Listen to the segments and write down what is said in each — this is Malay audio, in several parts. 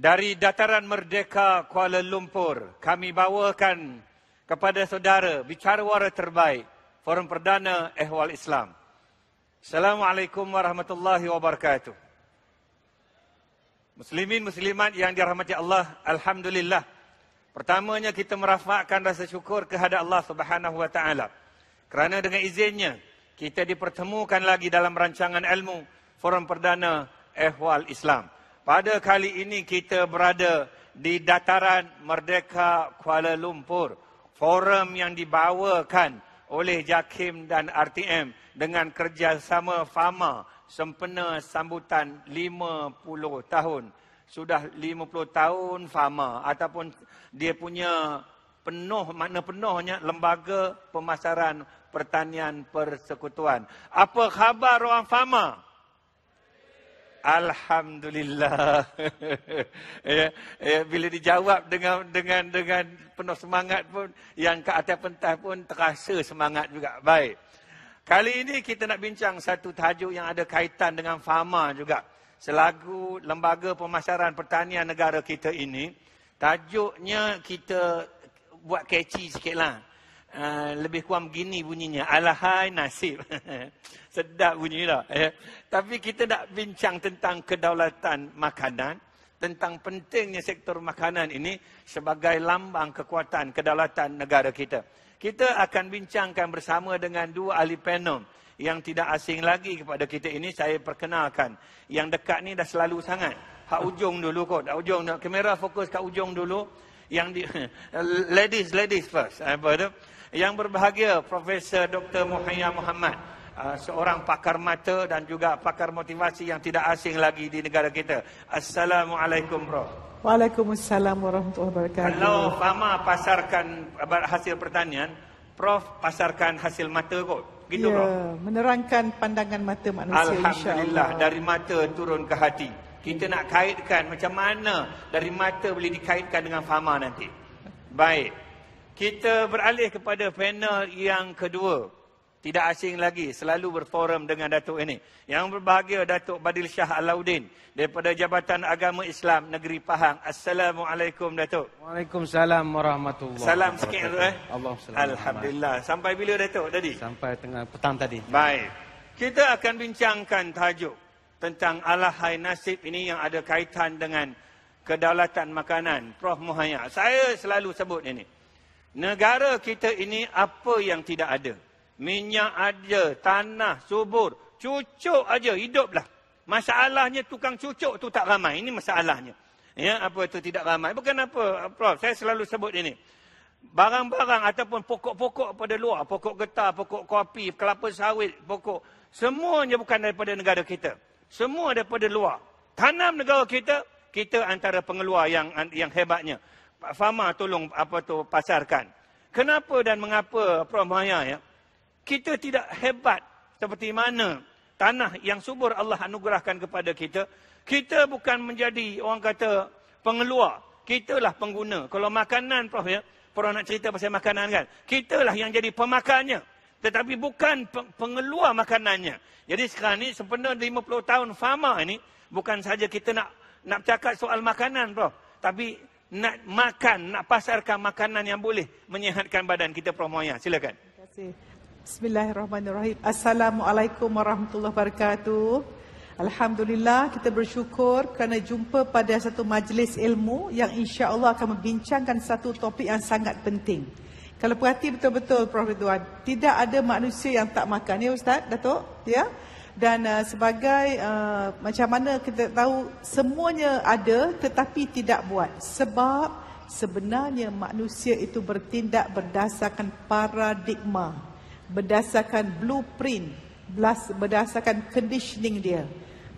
Dari Dataran Merdeka Kuala Lumpur, kami bawakan kepada saudara bicara-wara terbaik Forum Perdana Ehwal Islam. Assalamualaikum warahmatullahi wabarakatuh. Muslimin muslimat yang dirahmati Allah, alhamdulillah. Pertamanya kita merafakkan rasa syukur kehadap Allah Subhanahu wa taala. Kerana dengan izinnya kita dipertemukan lagi dalam rancangan ilmu Forum Perdana Ehwal Islam. Pada kali ini kita berada di Dataran Merdeka Kuala Lumpur. Forum yang dibawakan oleh JAKIM dan RTM dengan kerjasama FAMA sempena sambutan 50 tahun. Sudah 50 tahun FAMA ataupun dia punya penuh, makna penuhnya Lembaga Pemasaran Pertanian Persekutuan. Apa khabar orang FAMA? Alhamdulillah. Bila dijawab dengan penuh semangat pun, yang ke atas pentas pun terasa semangat juga. Baik. Kali ini kita nak bincang satu tajuk yang ada kaitan dengan FAMA juga. Selagu Lembaga Pemasaran Pertanian negara kita ini, tajuknya kita buat catchy sikitlah. Lebih kurang begini bunyinya, alahai nasib. Sedap bunyi tak? Tapi kita nak bincang tentang kedaulatan makanan, tentang pentingnya sektor makanan ini sebagai lambang kekuatan kedaulatan negara kita. Kita akan bincangkan bersama dengan dua ahli panel yang tidak asing lagi kepada kita ini. Saya perkenalkan, yang dekat ni dah selalu sangat. Hak ujung dulu kot, hak ujung, kamera fokus kat ujung dulu. Yang ladies first. Apa tu? Yang berbahagia Profesor Dr. Muhayya Muhammad, seorang pakar mata dan juga pakar motivasi yang tidak asing lagi di negara kita. Assalamualaikum, Prof. Waalaikumsalam warahmatullahi wabarakatuh. Kalau FAMA pasarkan hasil pertanian, Prof pasarkan hasil mata kot. Gitu, Prof? Menerangkan pandangan mata manusia, Alhamdulillah, dari mata turun ke hati. Kita nak kaitkan macam mana dari mata boleh dikaitkan dengan FAMA nanti. Baik. Kita beralih kepada panel yang kedua. Tidak asing lagi, selalu berforum dengan Datuk ini. Yang berbahagia Datuk Badil Shah Alauddin daripada Jabatan Agama Islam Negeri Pahang. Assalamualaikum, Datuk. Waalaikumsalam warahmatullahi wabarakatuh. Salam sikit, Alhamdulillah. Sampai bila, Datuk, tadi? Sampai tengah petang tadi. Baik. Kita akan bincangkan tajuk tentang alahai nasib ini yang ada kaitan dengan kedaulatan makanan. Prof Muhayya, saya selalu sebut ini. Negara kita ini apa yang tidak ada? Minyak ada, tanah subur, cucuk aja, hiduplah. Masalahnya tukang cucuk tu tak ramai. Ini masalahnya. Ya, apa itu tidak ramai? Bukan apa, Prof. Saya selalu sebut ini. Barang-barang ataupun pokok-pokok pada luar, pokok getah, pokok kopi, kelapa sawit, pokok, semuanya bukan daripada negara kita. Semua daripada luar. Tanam negara kita, kita antara pengeluar yang hebatnya. Pak FAMA tolong pasarkan. Kenapa dan mengapa, Prof Muhayya, ya? Kita tidak hebat seperti mana tanah yang subur Allah anugerahkan kepada kita. Kita bukan menjadi orang kata pengeluar. Kitalah pengguna. Kalau makanan, Prof, ya, Prof nak cerita pasal makanan kan. Kitalah yang jadi pemakannya. Tetapi bukan pengeluar makanannya. Jadi sekarang ni sempena 50 tahun FAMA ini, bukan saja kita nak bercakap soal makanan, Prof. Tapi nak makan, nak pasarkan makanan yang boleh menyihatkan badan kita, Prof Muhayya. Silakan. Terima kasih. Bismillahirrahmanirrahim. Assalamualaikum warahmatullahi wabarakatuh. Alhamdulillah, kita bersyukur kerana jumpa pada satu majlis ilmu yang insya-Allah akan membincangkan satu topik yang sangat penting. Kalau perhati betul-betul, Prof Ridwan, tidak ada manusia yang tak makan. Ya Ustaz, Datuk? Ya? Dan sebagai macam mana kita tahu semuanya ada tetapi tidak buat. Sebab sebenarnya manusia itu bertindak berdasarkan paradigma, berdasarkan blueprint, berdasarkan conditioning dia.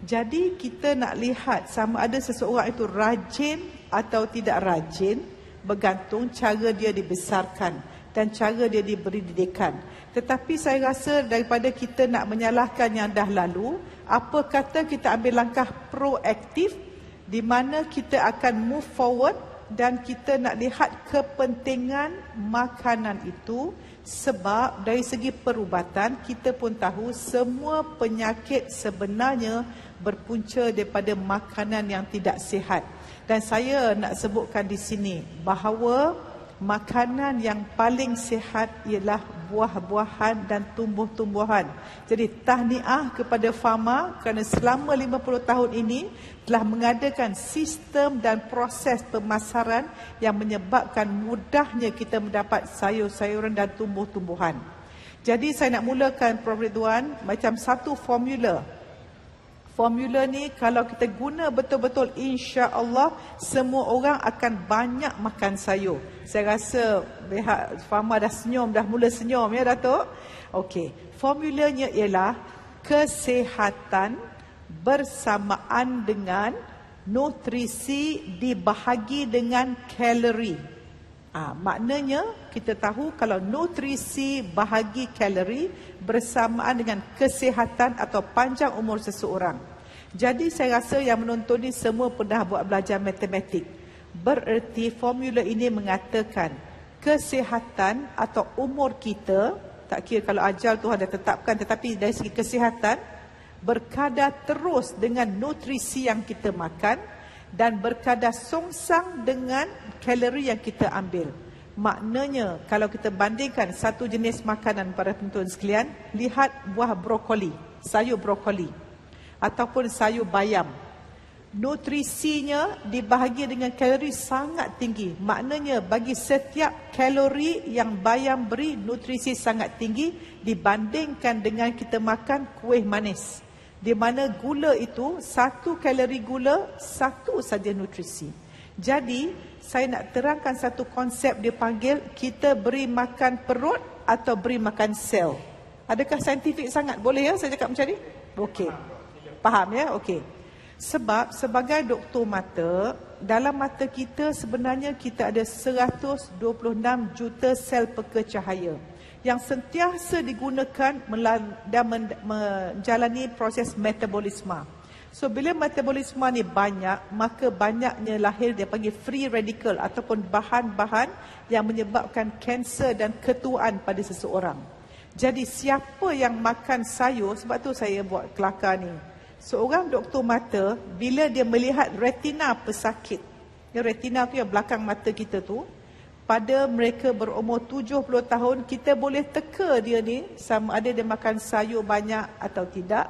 Jadi kita nak lihat sama ada seseorang itu rajin atau tidak rajin bergantung cara dia dibesarkan dan cara dia diberi didikan. Tetapi saya rasa daripada kita nak menyalahkan yang dah lalu, apa kata kita ambil langkah proaktif di mana kita akan move forward dan kita nak lihat kepentingan makanan itu Sebab dari segi perubatan, kita pun tahu semua penyakit sebenarnya berpunca daripada makanan yang tidak sihat. Dan saya nak sebutkan di sini bahawa makanan yang paling sihat ialah buah-buahan dan tumbuh-tumbuhan. Jadi tahniah kepada Fama kerana selama 50 tahun ini telah mengadakan sistem dan proses pemasaran yang menyebabkan mudahnya kita mendapat sayur-sayuran dan tumbuh-tumbuhan. Jadi saya nak mulakan Prof. Ridwan macam satu formula. Formula ni kalau kita guna betul-betul, insya-Allah semua orang akan banyak makan sayur. Saya rasa pihak Fama dah senyum, dah mula senyum ya Datuk. Okey, formulanya ialah kesihatan bersamaan dengan nutrisi dibahagi dengan kalori. Maknanya kita tahu kalau nutrisi bahagi kalori bersamaan dengan kesihatan atau panjang umur seseorang. Jadi saya rasa yang menonton ni semua pernah buat belajar matematik. Bererti formula ini mengatakan kesihatan atau umur kita, tak kira kalau ajal Tuhan dah tetapkan, tetapi dari segi kesihatan berkadar terus dengan nutrisi yang kita makan dan berkadar songsang dengan kalori yang kita ambil. Maknanya kalau kita bandingkan satu jenis makanan para penonton sekalian, lihat buah brokoli, sayur brokoli ataupun sayur bayam. Nutrisinya dibahagi dengan kalori sangat tinggi. Maknanya bagi setiap kalori yang bayam beri, nutrisi sangat tinggi dibandingkan dengan kita makan kuih manis, di mana gula itu, satu kalori gula, satu saja nutrisi. Jadi, saya nak terangkan satu konsep dia panggil kita beri makan perut atau beri makan sel. Adakah saintifik sangat? Boleh ya saya cakap macam ni? Okey. Faham ya? Okey. Sebab sebagai doktor mata, dalam mata kita sebenarnya kita ada 126 juta sel peka cahaya yang sentiasa digunakan dan menjalani proses metabolisme. So bila metabolisme ni banyak, maka banyaknya lahir dia panggil free radical ataupun bahan-bahan yang menyebabkan kanser dan ketuaan pada seseorang. Jadi siapa yang makan sayur, sebab tu saya buat kelakar ni. Seorang doktor mata bila dia melihat retina pesakit, retina tu yang belakang mata kita tu, pada mereka berumur 70 tahun, kita boleh teka dia ni sama ada dia makan sayur banyak atau tidak,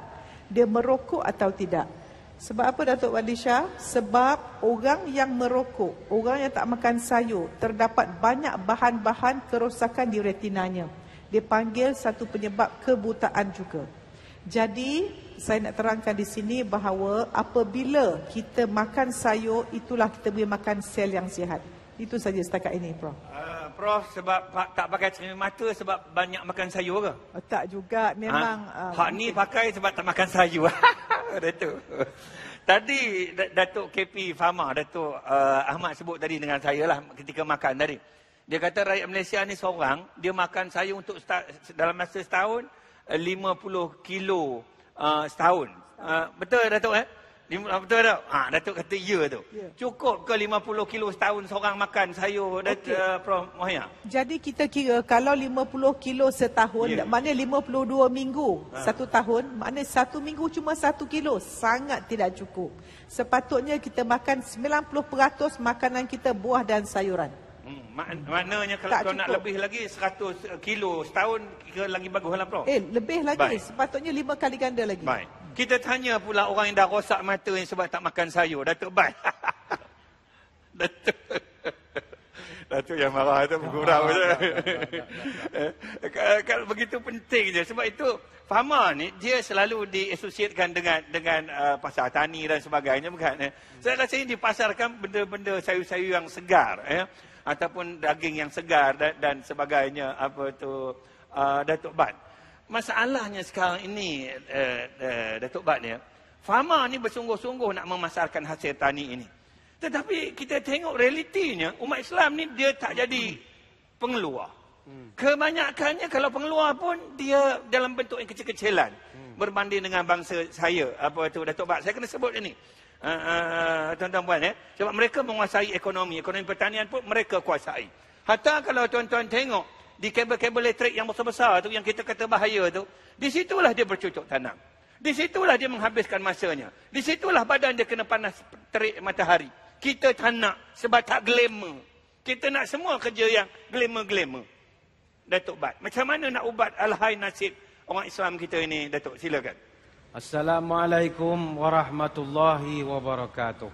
dia merokok atau tidak. Sebab apa Datuk Wadisha? Sebab orang yang merokok, orang yang tak makan sayur, terdapat banyak bahan-bahan kerosakan di retinanya. Dia panggil satu penyebab kebutaan juga. Jadi, saya nak terangkan di sini bahawa apabila kita makan sayur, itulah kita boleh makan sel yang sihat. Itu saja setakat ini, Prof. Prof, sebab tak pakai cermin mata sebab banyak makan sayur ke? Tak juga, memang... Hak ni pakai sebab tak makan sayur. Datuk. Tadi Datuk KP Fama, Datuk Ahmad sebut tadi dengan saya lah ketika makan tadi. Dia kata rakyat Malaysia ni seorang, dia makan sayur untuk dalam masa setahun 50 kilo setahun. Betul Datuk betul tak? Datuk kata ya tu. Yeah. Cukup ke 50 kilo setahun seorang makan sayur, Prof. Mohaya? Jadi kita kira kalau 50 kilo setahun, maknanya 52 minggu satu tahun, maknanya satu minggu cuma 1 kilo. Sangat tidak cukup. Sepatutnya kita makan 90% makanan kita buah dan sayuran. Maknanya kalau nak lebih lagi 100 kilo setahun, kira lagi baguslah Prof. Lebih lagi. Baik. Sepatutnya 5 kali ganda lagi. Baik. Kita tanya pula orang yang dah rosak mata yang sebab tak makan sayur. Datuk baik. Datuk yang marah tu bergurau je. Kalau begitu penting je. Sebab itu Fama ni dia selalu diasosiatkan dengan pasar tani dan sebagainya, bukan? Saya rasa ini dipasarkan benda-benda sayur-sayur yang segar, ataupun daging yang segar dan sebagainya, apa tu Datuk Bat. Masalahnya sekarang ini Datuk Bat ni, Fama ni bersungguh-sungguh nak memasarkan hasil tani ini. Tetapi kita tengok realitinya, umat Islam ni dia tak jadi pengeluar. Kebanyakannya kalau pengeluar pun dia dalam bentuk yang kecil-kecilan berbanding dengan bangsa saya, apa tu Datuk Bat. Saya kena sebut ini. Tuan-tuan puan, sebab mereka menguasai ekonomi pertanian pun mereka kuasai. Hatta kalau tuan-tuan tengok di kabel-kabel elektrik yang besar-besar tu, yang kita kata bahaya tu, di situlah dia bercucuk tanam. Di situlah dia menghabiskan masanya. Di situlah badan dia kena panas terik matahari. Kita tak nak sebab tak glamour. Kita nak semua kerja yang glamour-glamour. Datuk Bat, macam mana nak ubat alhai nasib orang Islam kita ini, Datuk? Silakan. Assalamualaikum warahmatullahi wabarakatuh.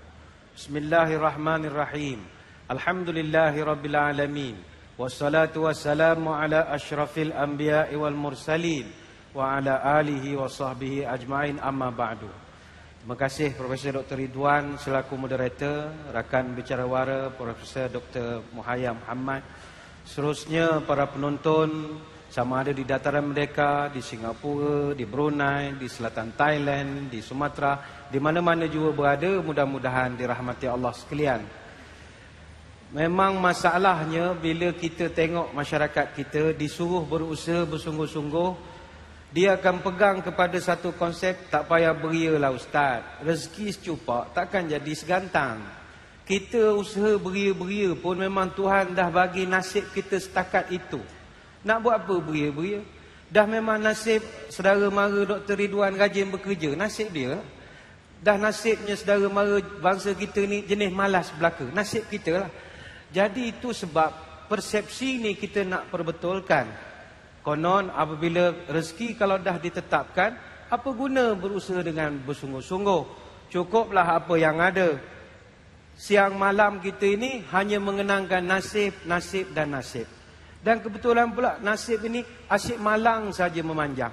Bismillahirrahmanirrahim. Alhamdulillahi rabbil alamin. Wassalatu wassalamu ala asyrafil anbiya'i wal mursalin wa ala alihi wa sahbihi ajma'in, amma ba'du. Terima kasih Profesor Dr. Ridwan selaku moderator, rakan bicarawara Profesor Dr. Muhayya Muhammad, seterusnya para penonton sama ada di dataran Merdeka, di Singapura, di Brunei, di selatan Thailand, di Sumatera, di mana-mana juga berada, mudah-mudahan dirahmati Allah sekalian. Memang masalahnya bila kita tengok masyarakat kita disuruh berusaha bersungguh-sungguh, dia akan pegang kepada satu konsep, tak payah berialah Ustaz, rezeki secupak takkan jadi segantang. Kita usaha beria-beria pun memang Tuhan dah bagi nasib kita setakat itu. Nak buat apa beria-beria? Dah memang nasib saudara mara Dr. Ridwan rajin bekerja, nasib dia. Dah nasibnya saudara mara bangsa kita ni jenis malas belaka, nasib kita lah. Jadi itu sebab persepsi ni kita nak perbetulkan. Konon apabila rezeki kalau dah ditetapkan, apa guna berusaha dengan bersungguh-sungguh? Cukuplah apa yang ada. Siang malam kita ini hanya mengenangkan nasib, nasib dan nasib. Dan kebetulan pula nasib ini asyik malang saja memanjang.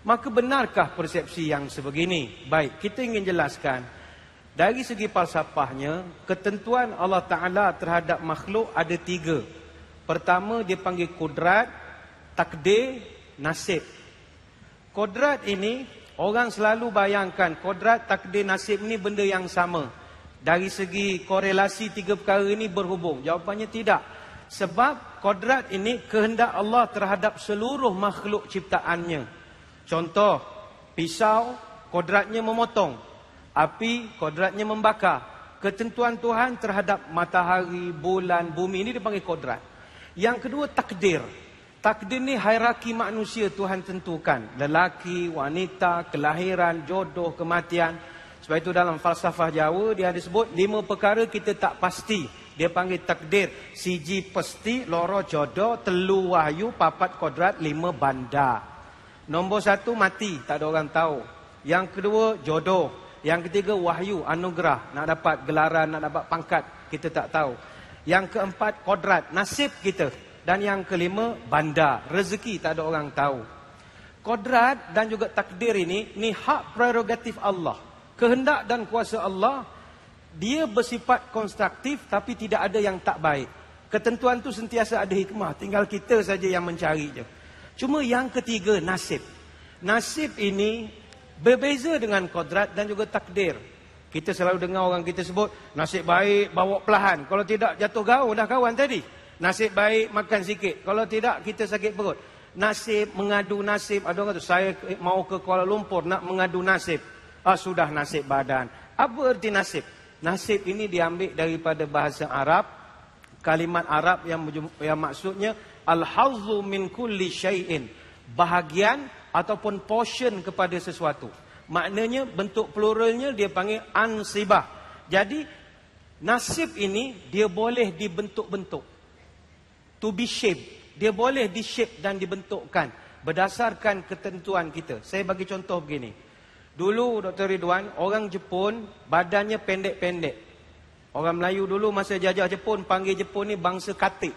Maka benarkah persepsi yang sebegini? Baik, kita ingin jelaskan. Dari segi falsafahnya, ketentuan Allah Ta'ala terhadap makhluk ada 3. Pertama, dia panggil kudrat, takdir, nasib. Kodrat ini, orang selalu bayangkan kodrat, takdir, nasib ini benda yang sama. Dari segi korelasi 3 perkara ini berhubung. Jawapannya tidak. Sebab kodrat ini kehendak Allah terhadap seluruh makhluk ciptaannya. Contoh, pisau, kodratnya memotong. Api, kodratnya membakar. Ketentuan Tuhan terhadap matahari, bulan, bumi ini dipanggil kodrat. Yang kedua, takdir. Takdir ni hierarki manusia Tuhan tentukan. Lelaki, wanita, kelahiran, jodoh, kematian. Sebab itu dalam falsafah Jawa dia ada sebut 5 perkara kita tak pasti. Dia panggil takdir. Siji pasti, loro jodoh, telu wahyu, 4 kodrat, 5 bandar. Nombor 1 mati, tak ada orang tahu. Yang kedua jodoh. Yang ketiga wahyu, anugerah. Nak dapat gelaran, nak dapat pangkat, kita tak tahu. Yang keempat kodrat, nasib kita. Dan yang kelima, bandar, rezeki, tak ada orang tahu. Kodrat dan juga takdir ini hak prerogatif Allah. Kehendak dan kuasa Allah, dia bersifat konstruktif tapi tidak ada yang tak baik. Ketentuan tu sentiasa ada hikmah, tinggal kita saja yang mencari je. Cuma yang ketiga, nasib. Nasib ini berbeza dengan kodrat dan juga takdir. Kita selalu dengar orang kita sebut, nasib baik bawa pelahan, kalau tidak jatuh gaung dah kawan tadi. Nasib baik makan sikit, kalau tidak kita sakit perut. Nasib, mengadu nasib. Ada orang kata, saya mau ke Kuala Lumpur nak mengadu nasib. Sudah nasib badan. Apa erti nasib? Nasib ini diambil daripada bahasa Arab. Kalimat Arab yang maksudnya al-hazzu min kulli syai'in. Bahagian ataupun portion kepada sesuatu. Maknanya bentuk pluralnya dia panggil ansibah. Jadi nasib ini dia boleh dibentuk-bentuk. To be shaped. Dia boleh di-shape dan dibentukkan berdasarkan ketentuan kita. Saya bagi contoh begini. Dulu Dr. Ridwan, orang Jepun badannya pendek-pendek. Orang Melayu dulu masa jajah Jepun panggil Jepun ni bangsa katik.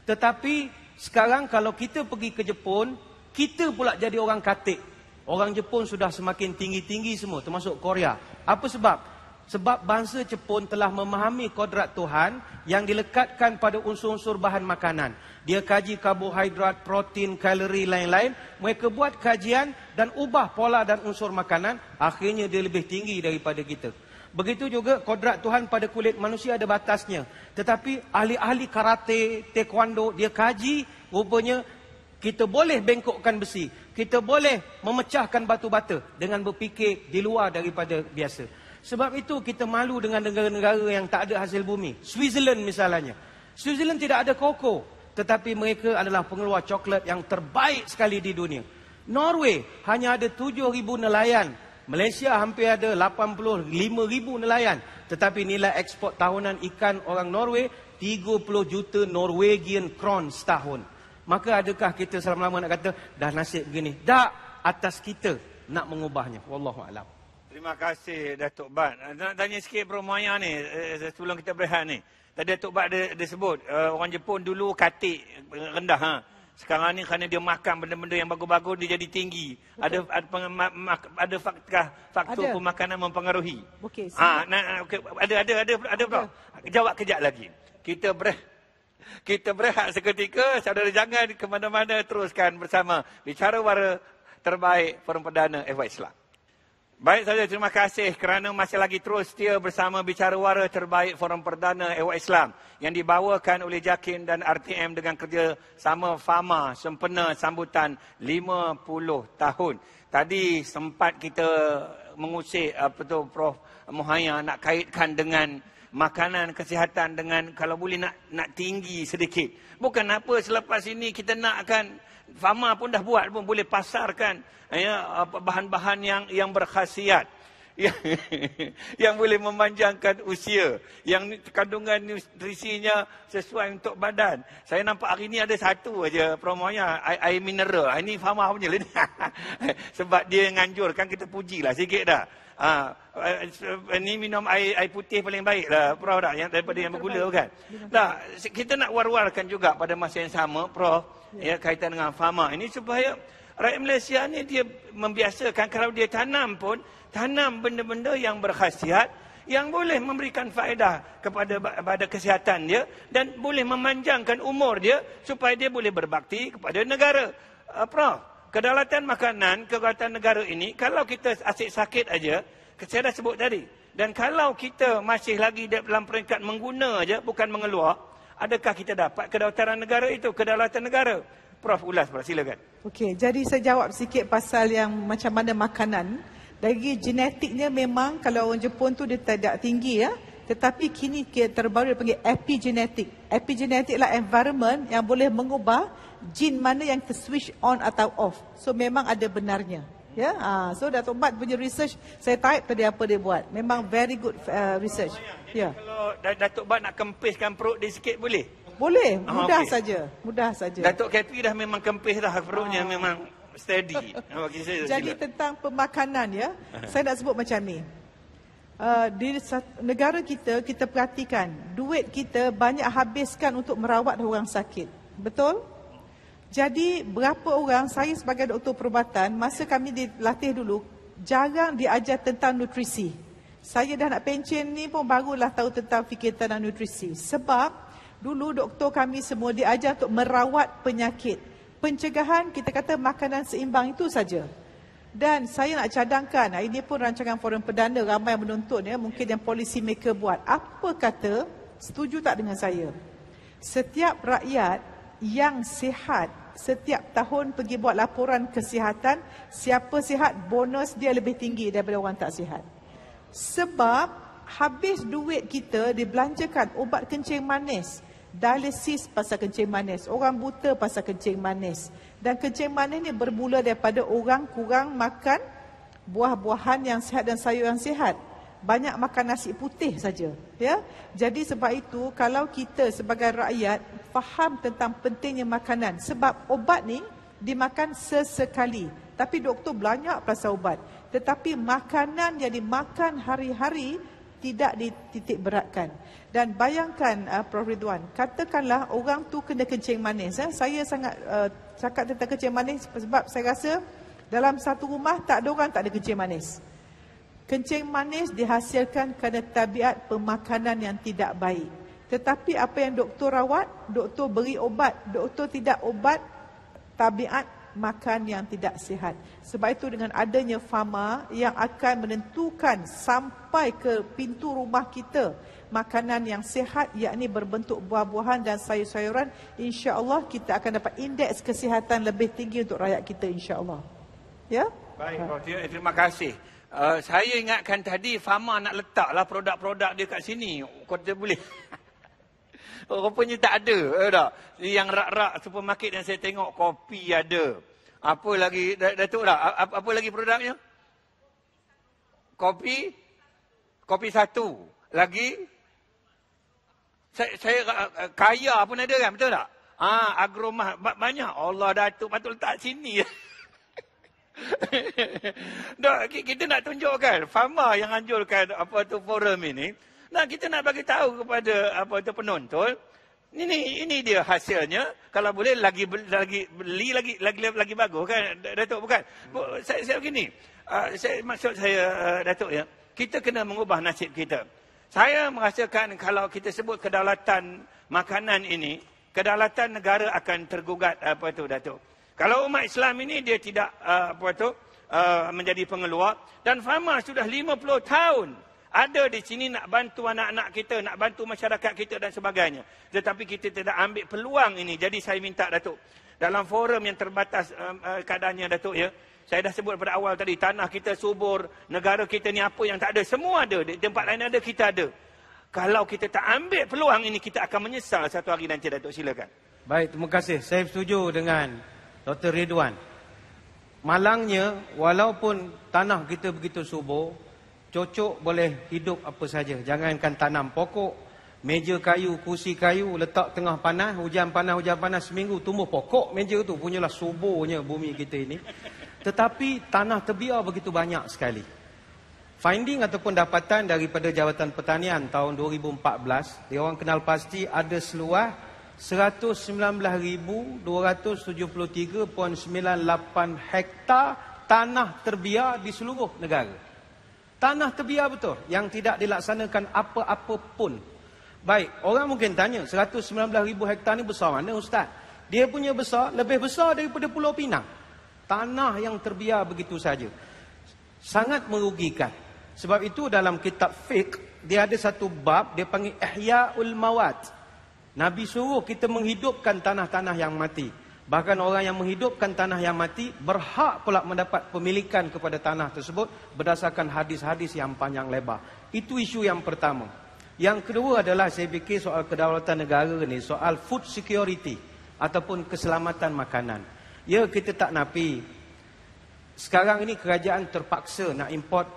Tetapi sekarang kalau kita pergi ke Jepun, kita pula jadi orang katik. Orang Jepun sudah semakin tinggi-tinggi semua, termasuk Korea. Apa sebab? Sebab bangsa Jepun telah memahami kodrat Tuhan yang dilekatkan pada unsur-unsur bahan makanan. Dia kaji karbohidrat, protein, kalori, lain-lain. Mereka buat kajian dan ubah pola dan unsur makanan. Akhirnya dia lebih tinggi daripada kita. Begitu juga kodrat Tuhan pada kulit manusia ada batasnya. Tetapi ahli-ahli karate, taekwondo, dia kaji rupanya kita boleh bengkokkan besi. Kita boleh memecahkan batu bata dengan berfikir di luar daripada biasa. Sebab itu kita malu dengan negara-negara yang tak ada hasil bumi. Switzerland misalnya. Switzerland tidak ada koko. tetapi mereka adalah pengeluar coklat yang terbaik sekali di dunia. Norway hanya ada 7,000 nelayan. Malaysia hampir ada 85,000 nelayan. Tetapi nilai ekspor tahunan ikan orang Norway 30 juta Norwegian kron setahun. Maka adakah kita selama-lama nak kata dah nasib begini? Tak, atas kita nak mengubahnya. Wallahualam. Terima kasih Datuk Bat. Nak tanya sikit Bro Muhayya ni sebelum kita berehat ni. Tadi Datuk Bat dia sebut orang Jepun dulu katik rendah ha. Sekarang ni kerana dia makan benda-benda yang bagus-bagus dia jadi tinggi. Ada faktor pemakanan mempengaruhi. Okey. Okay. Ada Bro. Jawab kejap lagi. Kita berehat seketika. Saudara jangan ke mana-mana, teruskan bersama Bicara Wara Terbaik Forum Perdana Ehwal Islam. Baik saudara, terima kasih kerana masih lagi terus setia bersama Bicara Wara Terbaik Forum Perdana Ehwal Islam yang dibawakan oleh JAKIM dan RTM dengan kerjasama Fama sempena sambutan 50 tahun. Tadi sempat kita mengusik Prof Muhayya nak kaitkan dengan makanan kesihatan dengan kalau boleh nak tinggi sedikit. Bukan apa selepas ini kita nakkan Fama pun dah buat pun boleh pasarkan bahan-bahan yang berkhasiat yang boleh memanjangkan usia, yang kandungan nutrisinya sesuai untuk badan. Saya nampak hari ni ada satu aja promonya air mineral. Ini Fama punya lah ni. Sebab dia nganjurkan, kita pujilah sikit dah. Ini minum air putih paling baik lah Prof dah, yang daripada yang bergula kan. Nah, kita nak war-warkan juga pada masa yang sama Prof kaitan dengan Fama ini supaya rakyat Malaysia ni dia membiasakan kalau dia tanam pun tanam benda-benda yang berkhasiat yang boleh memberikan faedah kepada kesihatan dia dan boleh memanjangkan umur dia supaya dia boleh berbakti kepada negara. Prof, kedaulatan makanan, kedaulatan negara ini kalau kita asyik sakit aja, saya dah sebut tadi. Dan kalau kita masih lagi dalam peringkat mengguna aja bukan mengeluar, adakah kita dapat kedaulatan negara itu, kedaulatan negara? Prof ulas, Prof, silakan. Okey, jadi saya jawab sikit pasal yang macam mana makanan. Dari genetiknya memang kalau orang Jepun tu dia tidak tinggi ya. Tetapi kini terbaru dia panggil epigenetik. Epigenetik lah environment yang boleh mengubah jin mana yang switch on atau off. So memang ada benarnya. Ya, so Datuk Bat punya research saya type tadi apa dia buat. Memang very good research. Ya. Kalau Datuk Bat nak kempiskan perut dia sikit boleh? Boleh, mudah saja. Mudah saja. Datuk Kapi dah memang kempis dah perutnya, memang steady. Jadi tentang pemakanan ya, saya nak sebut macam ni. Di negara kita, kita perhatikan duit kita banyak habiskan untuk merawat orang sakit. Betul? Jadi berapa orang, saya sebagai doktor perubatan, masa kami dilatih dulu, jarang diajar tentang nutrisi. Saya dah nak pencen ni pun barulah tahu tentang fikir tentang nutrisi. Sebab dulu doktor kami semua diajar untuk merawat penyakit. Pencegahan, kita kata makanan seimbang itu saja. Dan saya nak cadangkan, ini pun rancangan forum perdana ramai yang menonton ya, mungkin yang policy maker buat. Apa kata, setuju tak dengan saya? Setiap rakyat yang sihat, setiap tahun pergi buat laporan kesihatan, siapa sihat, bonus dia lebih tinggi daripada orang tak sihat. Sebab habis duit kita dibelanjakan ubat kencing manis. Dialisis pasal kencing manis, orang buta pasal kencing manis. Dan kencing manis ni bermula daripada orang kurang makan buah-buahan yang sihat dan sayur yang sihat. Banyak makan nasi putih saja, ya. Jadi sebab itu kalau kita sebagai rakyat faham tentang pentingnya makanan, sebab obat ni dimakan sesekali. Tapi doktor banyak pasal obat. Tetapi makanan yang dimakan hari-hari tidak dititik beratkan. Dan bayangkan Prof Ridwan, katakanlah orang tu kena kencing manis. Saya sangat cakap tentang kencing manis sebab saya rasa dalam satu rumah tak ada orang tak ada kencing manis. Kencing manis dihasilkan kerana tabiat pemakanan yang tidak baik. Tetapi apa yang doktor rawat, doktor beri obat. Doktor tidak obat tabiat makan yang tidak sihat. Sebab itu dengan adanya Fama yang akan menentukan sampai ke pintu rumah kita makanan yang sihat, yakni berbentuk buah-buahan dan sayur-sayuran, insya-Allah kita akan dapat indeks kesihatan lebih tinggi untuk rakyat kita, insya-Allah. Ya? Baik, Prof. Terima kasih. Saya ingatkan tadi Fama nak letaklah produk-produk dia kat sini. Kau boleh. Rupanya tak ada. Tak? Yang rak-rak supermarket yang saya tengok, kopi ada. Apa lagi, Datuk tak? Apa lagi produknya? Kopi satu. Lagi? Saya kaya pun ada kan, betul tak? Agromah banyak. Allah, Datuk patut letak sini. Kita nak tunjukkan Fama yang anjurkan forum ini. Kita nak bagi tahu kepada penonton. Ini dia hasilnya. Kalau boleh lagi beli lagi bagus kan, Datuk, bukan? Saya begini. Maksud saya, Datuk, ya, kita kena mengubah nasib kita. Saya merasakan kalau kita sebut kedaulatan makanan ini, kedaulatan negara akan tergugat, Datuk. Kalau umat Islam ini dia tidak menjadi pengeluar, dan Fama sudah 50 tahun ada di sini nak bantu anak-anak kita, nak bantu masyarakat kita dan sebagainya. Tetapi kita tidak ambil peluang ini. Jadi saya minta, Datuk, dalam forum yang terbatas keadaannya, Datuk, ya, saya dah sebut pada awal tadi, tanah kita subur, negara kita ni apa yang tak ada, semua ada. Di tempat lain ada, kita ada. Kalau kita tak ambil peluang ini, kita akan menyesal satu hari nanti, Datuk. Silakan. Baik, terima kasih. Saya setuju dengan Dr. Ridwan. Malangnya, walaupun tanah kita begitu subur, cocok boleh hidup apa saja. Jangankan tanam pokok, meja kayu, kursi kayu, letak tengah panas, hujan panas seminggu, tumbuh pokok meja tu. Punyalah suburnya bumi kita ini. Tetapi tanah terbiar begitu banyak sekali. Finding ataupun dapatan daripada Jabatan Pertanian tahun 2014, dia orang kenal pasti ada seluas 119,273.98 hektar tanah terbiar di seluruh negara. Tanah terbiar betul, yang tidak dilaksanakan apa-apa pun. Baik, orang mungkin tanya, 119,000 hektar ni besar mana, Ustaz? Dia punya besar, lebih besar daripada Pulau Pinang. Tanah yang terbiar begitu saja. Sangat merugikan. Sebab itu dalam kitab fiqh, dia ada satu bab, dia panggil Ihya'ul Mawat. Nabi suruh kita menghidupkan tanah-tanah yang mati. Bahkan orang yang menghidupkan tanah yang mati berhak pula mendapat pemilikan kepada tanah tersebut berdasarkan hadis-hadis yang panjang lebar. Itu isu yang pertama. Yang kedua adalah saya fikir soal kedaulatan negara ni, soal food security ataupun keselamatan makanan. Ya, kita tak nafi. Sekarang ini kerajaan terpaksa nak import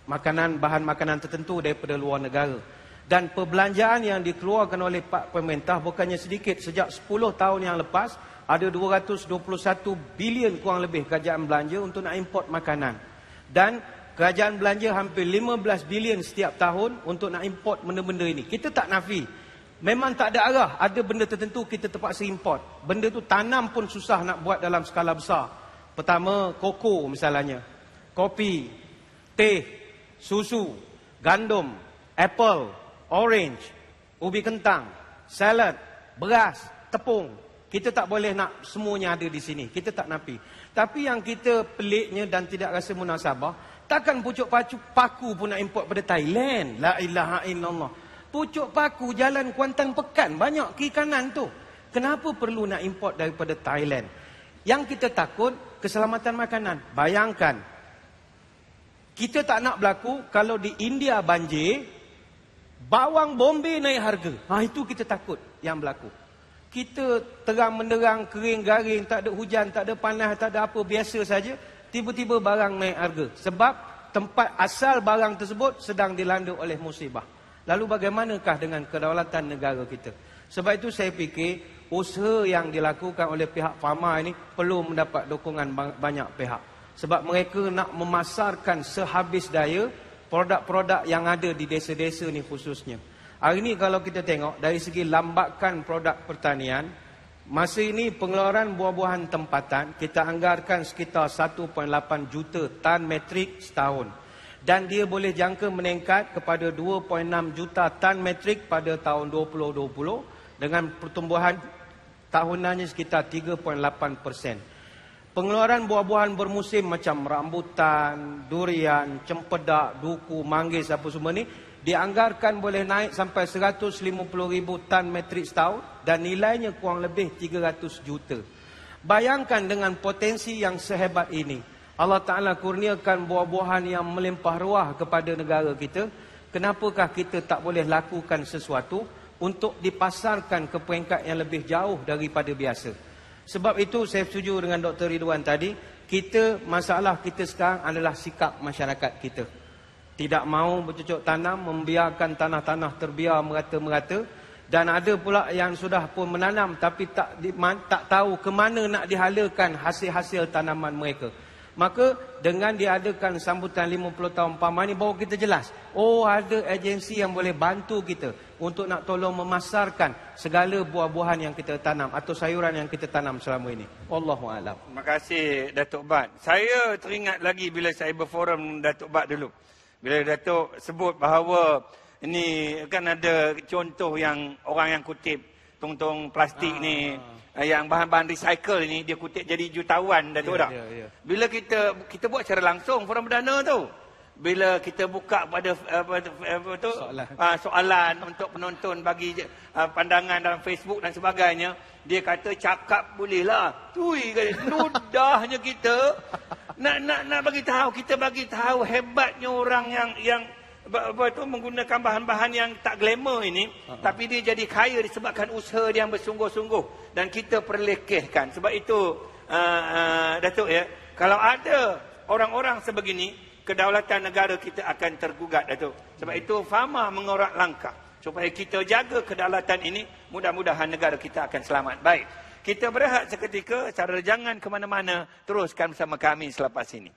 bahan makanan tertentu daripada luar negara. Dan perbelanjaan yang dikeluarkan oleh Pak Pemerintah bukannya sedikit. Sejak 10 tahun yang lepas, ada 221 bilion kurang lebih kerajaan belanja untuk nak import makanan. Dan kerajaan belanja hampir 15 bilion setiap tahun untuk nak import benda-benda ini. Kita tak nafi. Memang tak ada arah. Ada benda tertentu kita terpaksa import. Benda tu tanam pun susah nak buat dalam skala besar. Pertama, koko misalnya. Kopi, teh, susu, gandum, apple, orange, ubi kentang, salad, beras, tepung. Kita tak boleh nak semuanya ada di sini. Kita tak nafi. Tapi yang kita peliknya dan tidak rasa munasabah, takkan pucuk paku pun nak import pada Thailand. La ilaha illallah. Pucuk paku jalan Kuantan Pekan, banyak kiri kanan tu. Kenapa perlu nak import daripada Thailand? Yang kita takut, keselamatan makanan. Bayangkan, kita tak nak berlaku kalau di India banjir, bawang Bombay naik harga. Itu kita takut yang berlaku. Kita terang menderang, kering garing, tak ada hujan, tak ada panas, tak ada apa, biasa saja. Tiba-tiba barang naik harga. Sebab tempat asal barang tersebut sedang dilanda oleh musibah. Lalu bagaimanakah dengan kedaulatan negara kita? Sebab itu saya fikir usaha yang dilakukan oleh pihak Fama ini perlu mendapat dukungan banyak pihak. Sebab mereka nak memasarkan sehabis daya produk-produk yang ada di desa-desa ni khususnya. Hari ini kalau kita tengok dari segi lambakan produk pertanian, masa ini pengeluaran buah-buahan tempatan kita anggarkan sekitar 1.8 juta tan metrik setahun. Dan dia boleh jangka meningkat kepada 2.6 juta tan metrik pada tahun 2020 dengan pertumbuhan tahunannya sekitar 3.8%. Pengeluaran buah-buahan bermusim macam rambutan, durian, cempedak, duku, manggis apa semua ni dianggarkan boleh naik sampai 150,000 tan metrik setahun dan nilainya kurang lebih 300 juta. Bayangkan dengan potensi yang sehebat ini. Allah Ta'ala kurniakan buah-buahan yang melimpah ruah kepada negara kita. Kenapakah kita tak boleh lakukan sesuatu? untuk dipasarkan ke peringkat yang lebih jauh daripada biasa. Sebab itu saya setuju dengan Dr. Ridwan tadi, masalah kita sekarang adalah sikap masyarakat kita. Tidak mahu bercocok tanam, membiarkan tanah-tanah terbiar merata-merata, dan ada pula yang sudah pun menanam tapi tak tahu ke mana nak dihalalkan hasil-hasil tanaman mereka. Maka dengan diadakan sambutan 50 tahun PAMA ni baru kita jelas, oh ada agensi yang boleh bantu kita untuk nak tolong memasarkan segala buah-buahan yang kita tanam atau sayuran yang kita tanam selama ini. Wallahu a'lam. Terima kasih Datuk Bat. Saya teringat lagi bila saya berforum Datuk Bat dulu. Bila Datuk sebut bahawa ini kan ada contoh yang orang yang kutip tong-tong plastik ni, yang bahan-bahan recycle ni, dia kutip jadi jutawan Datuk tak? Bila kita buat secara langsung forum perdana tu, bila kita buka pada soalan untuk penonton bagi pandangan dalam Facebook dan sebagainya, dia kata cakap boleh lah. Tui kata mudahnya kita nak bagi tahu, kita bagi tahu hebatnya orang yang menggunakan bahan-bahan yang tak glamour ini, tapi dia jadi kaya disebabkan usaha dia yang bersungguh-sungguh, dan kita perlekehkan. Sebab itu Datuk ya, kalau ada orang-orang sebegini, kedaulatan negara kita akan tergugat Datuk. Sebab itu FAMA mengorak langkah supaya kita jaga kedaulatan ini, mudah-mudahan negara kita akan selamat. Baik, kita berehat seketika, saudara jangan ke mana-mana, teruskan bersama kami selepas ini.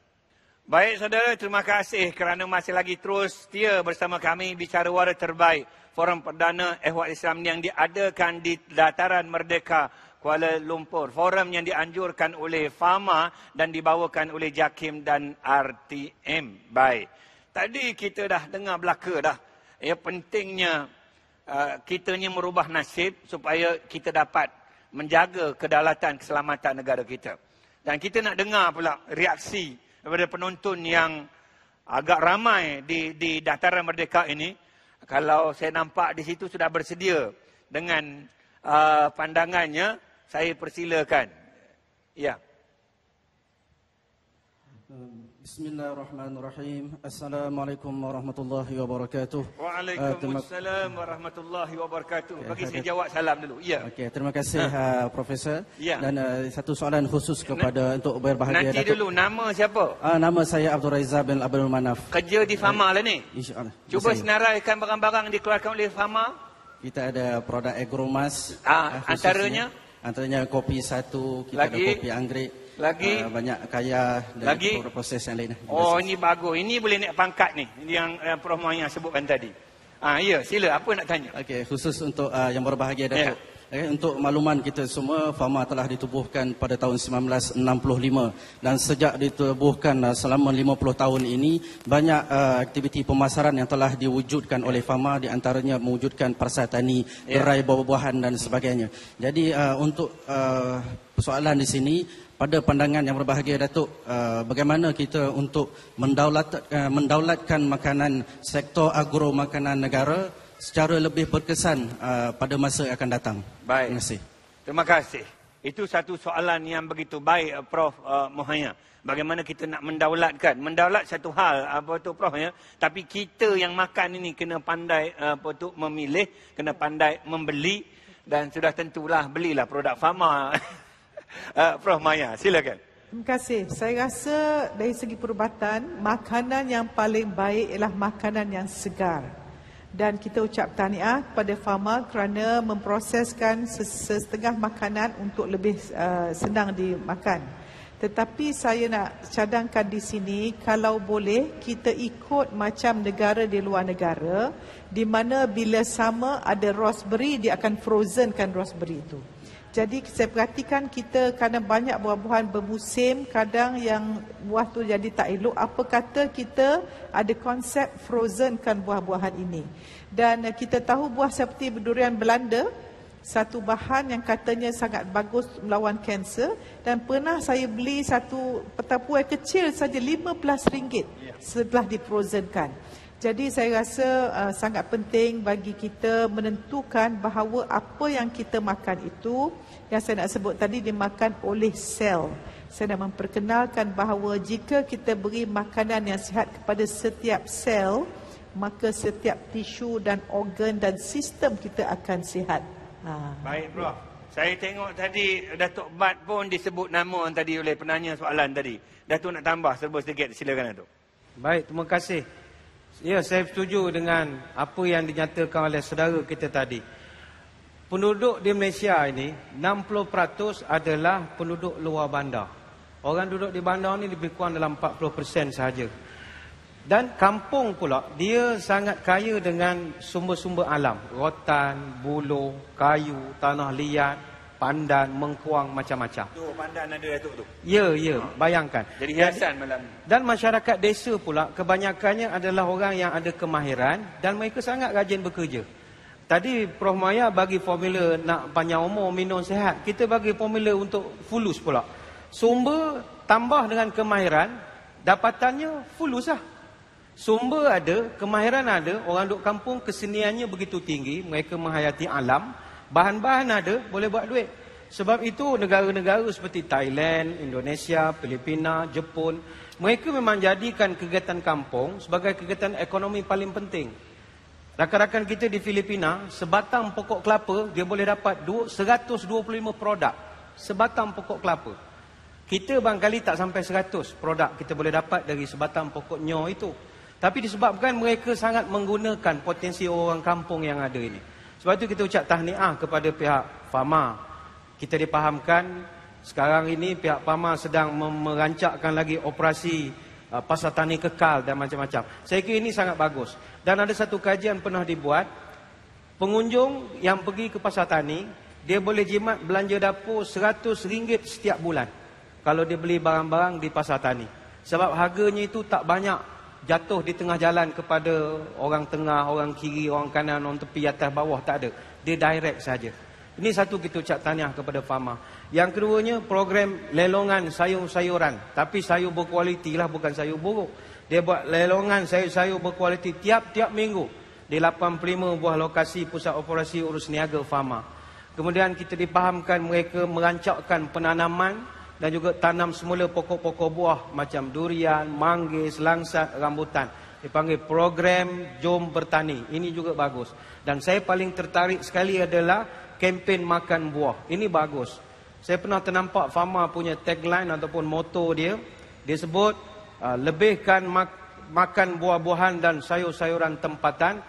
Baik saudara, terima kasih kerana masih lagi terus setia bersama kami Bicara Wara Terbaik, Forum Perdana Ehwal Islam yang diadakan di Dataran Merdeka, Kuala Lumpur. Forum yang dianjurkan oleh FAMA dan dibawakan oleh JAKIM dan RTM. Baik, tadi kita dah dengar belaka dah. Ya, pentingnya kitanya merubah nasib supaya kita dapat menjaga kedaulatan keselamatan negara kita. Dan kita nak dengar pula reaksi daripada penonton yang agak ramai di Dataran Merdeka ini. Kalau saya nampak di situ sudah bersedia dengan pandangannya, saya persilakan. Ya. Bismillahirrahmanirrahim. Assalamualaikum warahmatullahi wabarakatuh. Waalaikumsalam warahmatullahi wabarakatuh. Bagi saya jawab salam dulu. Ya. Okey, terima kasih Profesor. Ya. Dan satu soalan khusus kepada untuk berbahagia Nanti Datuk. dulu, nama siapa? Nama saya Abdul Reza bin Abdul Manaf. Kerja di FAMA lah ni. InsyaAllah. Cuba senaraikan barang-barang yang dikeluarkan oleh FAMA. Kita ada produk agromas. Antaranya kopi satu, kita lagi? ada kopi anggrek. Lagi? Banyak kaya dan lagi? proses yang lain. Oh, ini bagus. Ini boleh naik pangkat ni. Yang Prof. Mohamed sebutkan tadi. Ya, sila. Apa nak tanya? Okey, khusus untuk yang berbahagia Datuk. Untuk makluman kita semua, FAMA telah ditubuhkan pada tahun 1965 dan sejak ditubuhkan selama 50 tahun ini banyak aktiviti pemasaran yang telah diwujudkan oleh FAMA, di antaranya mewujudkan parsel tani, gerai buah-buahan dan sebagainya. Jadi untuk persoalan di sini, pada pandangan yang berbahagia Datuk, bagaimana kita untuk mendaulatkan makanan, sektor agro makanan negara secara lebih berkesan pada masa yang akan datang. Baik. Terima kasih. Terima kasih. Itu satu soalan yang begitu baik Prof. Mohamed. Bagaimana kita nak mendaulatkan. Mendaulat satu hal, Prof ya. Tapi kita yang makan ini kena pandai memilih, kena pandai membeli, dan sudah tentulah belilah produk FAMA. Prof. Maya, silakan. Terima kasih. Saya rasa dari segi perubatan, makanan yang paling baik ialah makanan yang segar. Dan kita ucap tahniah kepada FAMA kerana memproseskan setengah makanan untuk lebih senang dimakan. Tetapi saya nak cadangkan di sini, kalau boleh kita ikut macam negara di luar negara, di mana bila sama ada raspberry, dia akan frozenkan raspberry itu. Jadi saya perhatikan kita kadang banyak buah-buahan bermusim, kadang yang buah tu jadi tak elok. Apa kata kita ada konsep frozenkan buah-buahan ini. Dan kita tahu buah seperti durian Belanda, satu bahan yang katanya sangat bagus melawan kanser. Dan pernah saya beli satu petapuai kecil saja RM15 setelah difrozenkan. Jadi saya rasa sangat penting bagi kita menentukan bahawa apa yang kita makan itu, yang saya nak sebut tadi, dimakan oleh sel. Saya nak memperkenalkan bahawa jika kita beri makanan yang sihat kepada setiap sel, maka setiap tisu dan organ dan sistem kita akan sihat. Baik, Prof. Saya tengok tadi Datuk Bat pun disebut nama tadi oleh penanya soalan tadi. Datuk nak tambah serba sedikit, silakan Datuk. Baik, terima kasih. Ya, saya setuju dengan apa yang dinyatakan oleh saudara kita tadi. Penduduk di Malaysia ini 60% adalah penduduk luar bandar. Orang duduk di bandar ni lebih kurang dalam 40% sahaja. Dan kampung pula dia sangat kaya dengan sumber-sumber alam, rotan, buluh, kayu, tanah liat, pandan, mengkuang, macam-macam. Tu pandan ada Datuk tu. Ya, bayangkan. Jadi hiasan malam ni. Dan masyarakat desa pula kebanyakannya adalah orang yang ada kemahiran dan mereka sangat rajin bekerja. Tadi Prof Maya bagi formula nak panjang umur, minum sihat. Kita bagi formula untuk fulus pula. Sumber tambah dengan kemahiran, dapatannya fulus lah. Sumber ada, kemahiran ada, orang duduk kampung keseniannya begitu tinggi, mereka menghayati alam, bahan-bahan ada, boleh buat duit. Sebab itu negara-negara seperti Thailand, Indonesia, Filipina, Jepun, mereka memang jadikan kegiatan kampung sebagai kegiatan ekonomi paling penting. Rakan-rakan kita di Filipina, sebatang pokok kelapa dia boleh dapat 125 produk. Sebatang pokok kelapa. Kita barangkali tak sampai 100 produk kita boleh dapat dari sebatang pokok nyo itu. Tapi disebabkan mereka sangat menggunakan potensi orang kampung yang ada ini. Sebab itu kita ucap tahniah kepada pihak Fama. Kita dipahamkan sekarang ini pihak Fama sedang merancangkan lagi operasi pasar tani kekal dan macam-macam. Saya kira ini sangat bagus. Dan ada satu kajian pernah dibuat, pengunjung yang pergi ke pasar tani, dia boleh jimat belanja dapur RM100 setiap bulan kalau dia beli barang-barang di pasar tani. Sebab harganya itu tak banyak jatuh di tengah jalan kepada orang tengah, orang kiri, orang kanan, orang tepi, atas, bawah, tak ada. Dia direct saja. Ini satu kita ucap tahniah kepada Fama. Yang keduanya, program lelongan sayur-sayuran. Tapi sayur berkualiti lah, bukan sayur buruk. Dia buat lelongan sayur-sayur berkualiti tiap-tiap minggu di 85 buah lokasi pusat operasi urus niaga Fama. Kemudian kita dipahamkan mereka merancangkan penanaman dan juga tanam semula pokok-pokok buah macam durian, manggis, langsat, rambutan. Dipanggil program Jom Bertani. Ini juga bagus. Dan saya paling tertarik sekali adalah kempen makan buah. Ini bagus. Saya pernah ternampak Fama punya tagline ataupun moto dia. Dia sebut lebihkan makan buah-buahan dan sayur-sayuran tempatan,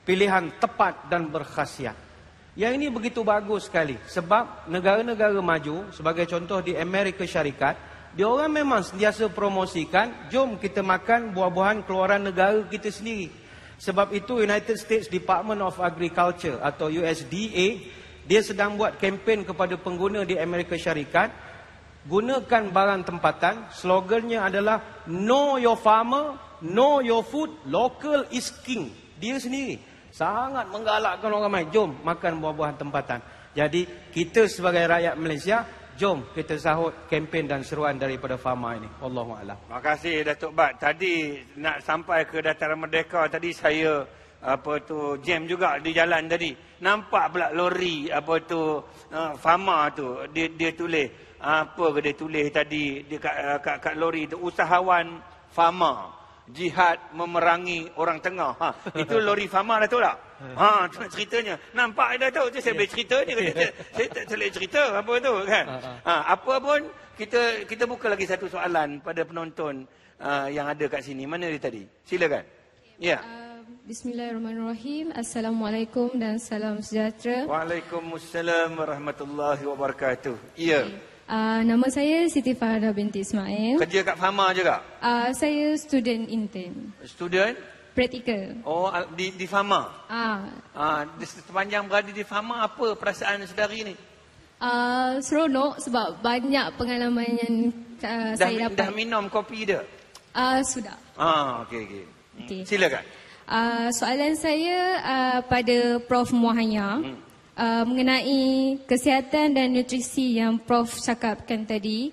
pilihan tepat dan berkhasiat. Yang ini begitu bagus sekali. Sebab negara-negara maju, sebagai contoh di Amerika Syarikat, dia orang memang sentiasa promosikan, jom kita makan buah-buahan keluaran negara kita sendiri. Sebab itu United States Department of Agriculture atau USDA, dia sedang buat kempen kepada pengguna di Amerika Syarikat, gunakan barang tempatan. Slogannya adalah Know your farmer, know your food, local is king. Dia sendiri sangat menggalakkan orang ramai, jom makan buah-buahan tempatan. Jadi kita sebagai rakyat Malaysia, jom kita sahut kempen dan seruan daripada Fama ini. Wallahualam. Terima kasih Datuk Bat. Tadi nak sampai ke Dataran Merdeka tadi saya jam juga di jalan tadi. Nampak pula lori Fama tu dia tulis apa ke dia tulis tadi dia kat lori tu, usahawan Fama jihad memerangi orang tengah. Itu lori Fama Datuk tak? Tu ceritanya. Nampak Datuk tu saya boleh cerita ni. Saya tak boleh cerita apa tu kan. Apa pun kita buka lagi satu soalan pada penonton yang ada kat sini. Mana dia tadi? Silakan. Ya. Bismillahirrahmanirrahim. Assalamualaikum dan salam sejahtera. Waalaikumsalam warahmatullahi wabarakatuh. Ya. Nama saya Siti Farhada binti Ismail. Kerja kat Fama juga? Saya student intern. Student? Praktikal. Oh, di Fama? Sepanjang berada di Fama, apa perasaan saudari ni? Seronok sebab banyak pengalaman yang saya dapat. Dah minum kopi dia? Sudah. Okey. Okay. Silakan. Soalan saya pada Prof Muhaya. Mengenai kesihatan dan nutrisi yang Prof cakapkan tadi,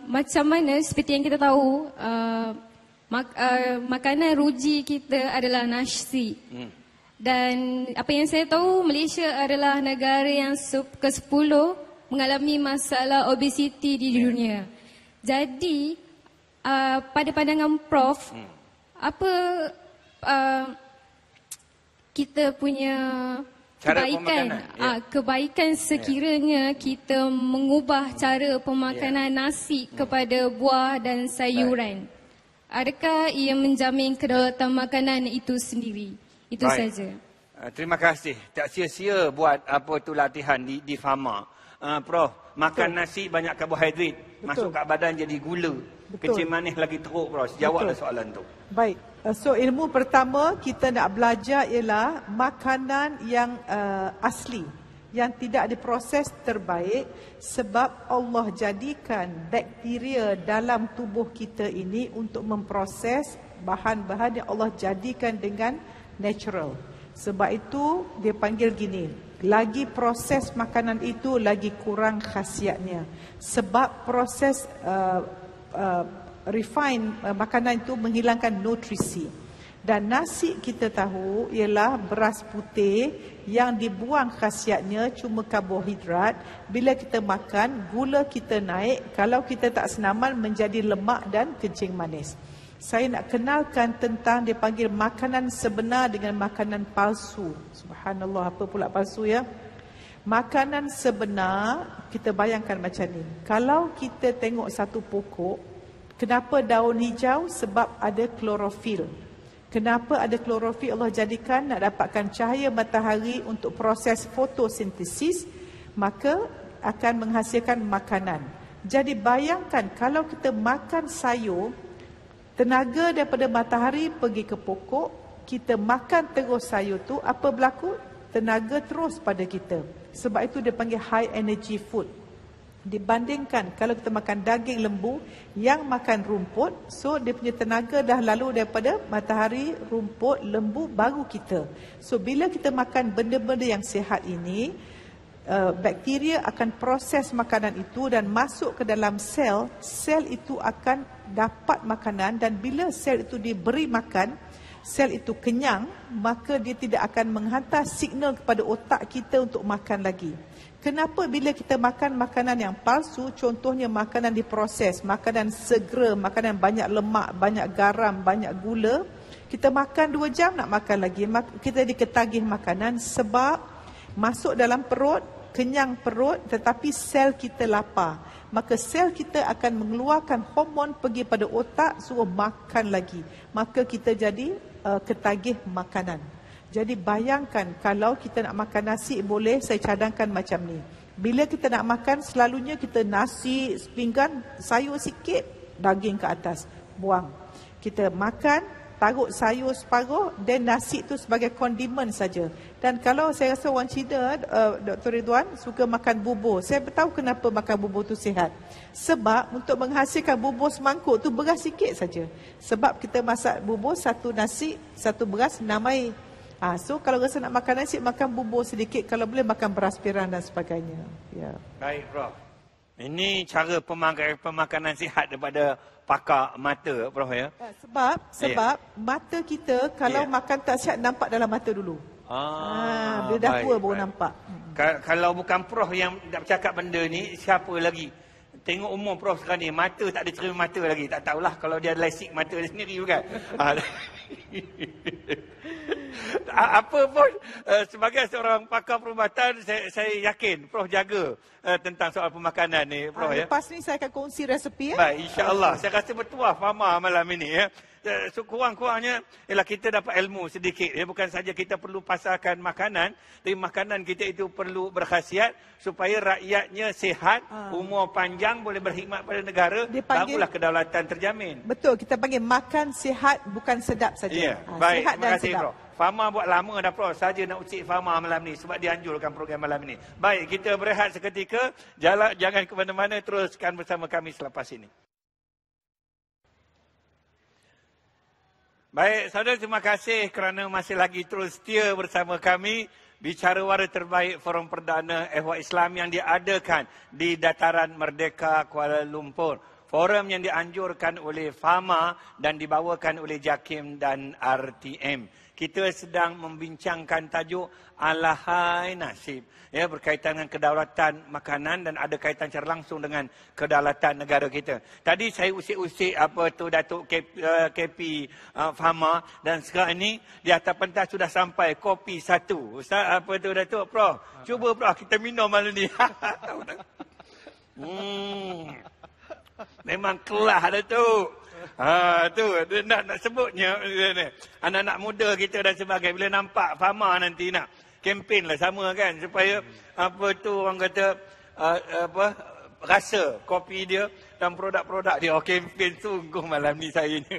macam mana seperti yang kita tahu makanan ruji kita adalah nasi. Dan apa yang saya tahu, Malaysia adalah negara yang ke-10 mengalami masalah obesiti di dunia. Jadi pada pandangan Prof, apa kita punya Cara kebaikan, pemakanan, kebaikan sekiranya kita mengubah cara pemakanan nasi kepada buah dan sayuran. Adakah ia menjamin kedaulatan makanan itu sendiri? Itu saja. Terima kasih. Tak sia-sia buat apa tu latihan di Fama. Prof, makan nasi banyak karbohidrat. Masuk kat badan jadi gula. Kecil manis lagi teruk, Prof. Jawablah soalan tu. Baik. So ilmu pertama kita nak belajar ialah makanan yang asli, yang tidak diproses terbaik, sebab Allah jadikan bakteria dalam tubuh kita ini untuk memproses bahan-bahan yang Allah jadikan dengan natural. Sebab itu dia panggil gini, lagi proses makanan itu lagi kurang khasiatnya. Sebab proses refine makanan itu menghilangkan nutrisi. Dan nasi kita tahu ialah beras putih yang dibuang khasiatnya cuma karbohidrat. Bila kita makan, gula kita naik. Kalau kita tak senaman menjadi lemak dan kencing manis. Saya nak kenalkan tentang dia panggil makanan sebenar dengan makanan palsu. Subhanallah, apa pula palsu ya? Makanan sebenar, kita bayangkan macam ni. Kalau kita tengok satu pokok, kenapa daun hijau? Sebab ada klorofil. Kenapa ada klorofil? Allah jadikan nak dapatkan cahaya matahari untuk proses fotosintesis, maka akan menghasilkan makanan. Jadi bayangkan kalau kita makan sayur, tenaga daripada matahari pergi ke pokok, kita makan terus sayur tu, apa berlaku? Tenaga terus pada kita. Sebab itu dia panggil high energy food. Dibandingkan kalau kita makan daging lembu yang makan rumput, so dia punya tenaga dah lalu daripada matahari, rumput, lembu, baru kita. So bila kita makan benda-benda yang sihat ini, bakteria akan proses makanan itu dan masuk ke dalam sel. Sel itu akan dapat makanan, dan bila sel itu diberi makan, sel itu kenyang, maka dia tidak akan menghantar signal kepada otak kita untuk makan lagi. Kenapa bila kita makan makanan yang palsu, contohnya makanan diproses, makanan segera, makanan banyak lemak, banyak garam, banyak gula, kita makan 2 jam nak makan lagi, kita diketagih makanan sebab masuk dalam perut, kenyang perut, tetapi sel kita lapar. Maka sel kita akan mengeluarkan hormon pergi pada otak, suruh makan lagi. Maka kita jadi ketagih makanan. Jadi bayangkan kalau kita nak makan nasi, boleh saya cadangkan macam ni. Bila kita nak makan, selalunya kita nasi sepinggan, sayur sikit, daging ke atas, buang. Kita makan, taruh sayur separuh, dan nasi tu sebagai kondimen saja. Dan kalau saya rasa orang Cina, Dr. Ridwan, suka makan bubur. Saya tahu kenapa makan bubur tu sihat. Sebab untuk menghasilkan bubur semangkuk tu beras sikit saja. Sebab kita masak bubur, satu nasi, satu beras, 6 air. So kalau rasa nak makan nasi, makan bubur sedikit. Kalau boleh makan beras pirang dan sebagainya. Ya. Baik, Prof. Ini cara pemakanan sihat daripada pakar mata, Prof, ya? Sebab mata kita kalau makan tak sihat, nampak dalam mata dulu. Bila dah tua baru nampak. Kalau bukan Prof yang nak bercakap benda ni, siapa lagi? Tengok umur Prof sekarang ni, mata tak ada cermin mata lagi. Tak tahulah kalau dia lasik mata dia sendiri bukan? Apa pun, sebagai seorang pakar perubatan, saya yakin Prof jaga tentang soal pemakanan ni, Prof. Lepas ni saya akan kongsi resepi. Baik, insya-Allah. Saya rasa bertuah Fama malam ini. So, kurang-kurangnya ialah kita dapat ilmu sedikit. Bukan saja kita perlu pasarkan makanan, tapi makanan kita itu perlu berkhasiat supaya rakyatnya sihat, umur panjang, boleh berkhidmat pada negara, barulah kedaulatan terjamin. Betul, kita panggil makan sihat, bukan sedap saja. Baik, sihat terima dan kasih, sedap. Prof. Fama buat lama dah, Prof. Saja nak ucik Fama malam ni sebab dianjurkan program malam ini. Baik, kita berehat seketika. Jangan ke mana-mana, teruskan bersama kami selepas ini. Baik, saudara, terima kasih kerana masih lagi terus setia bersama kami. Bicara Wara Terbaik Forum Perdana Ehwal Islam yang diadakan di Dataran Merdeka Kuala Lumpur. forum yang dianjurkan oleh FAMA dan dibawakan oleh JAKIM dan RTM. Kita sedang membincangkan tajuk Alahai Nasib, ya, berkaitan dengan kedaulatan makanan dan ada kaitan secara langsung dengan kedaulatan negara kita. Tadi saya usik-usik Datuk KP FAMA, dan sekarang ini di atas pentas sudah sampai kopi satu. Ustaz, Datuk Prof, cuba Prof kita minum malam ni. Memang kelas dah tu. Tu nak sebutnya anak-anak muda kita dan sebagainya bila nampak FAMA nanti nak kempen lah sama kan, supaya orang kata rasa kopi dia dan produk-produk dia. Kempen sungguh malam ni saya ni.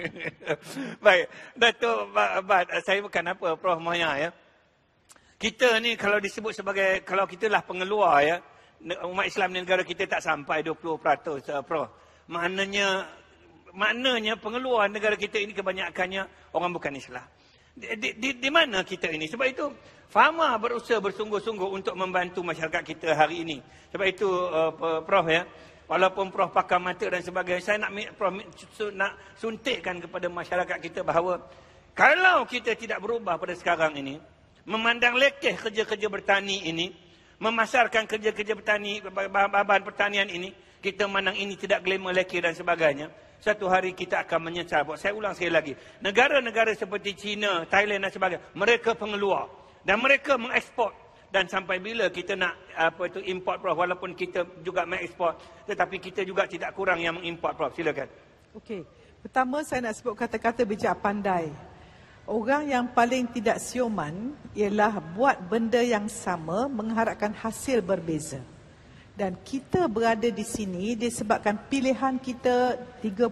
Baik, Datuk Bat, saya bukan Prof Moya, ya. Kita ni kalau disebut sebagai, kalau kita lah pengeluar, ya, umat Islam di negara kita tak sampai 20%, Prof. Maknanya pengeluar negara kita ini kebanyakannya orang bukan Islam. Di mana kita ini? Sebab itu FAMA berusaha bersungguh-sungguh untuk membantu masyarakat kita hari ini. Sebab itu Prof, ya, walaupun Prof pakar mata dan sebagainya, saya nak suntikkan kepada masyarakat kita bahawa kalau kita tidak berubah pada sekarang ini, memandang lekeh kerja-kerja bertani ini, memasarkan kerja-kerja bertani, bahan pertanian ini, kita memandang ini tidak glamour, lekeh dan sebagainya, satu hari kita akan menyesal. Saya ulang sekali lagi, negara-negara seperti China, Thailand dan sebagainya, mereka pengeluar dan mereka mengekspor. Dan sampai bila kita nak import, Prof, walaupun kita juga mengekspor, tetapi kita juga tidak kurang yang mengimport, Prof. Silakan. Okey, pertama saya nak sebut kata-kata bijak pandai. Orang yang paling tidak siuman ialah buat benda yang sama mengharapkan hasil berbeza. Dan kita berada di sini disebabkan pilihan kita 30,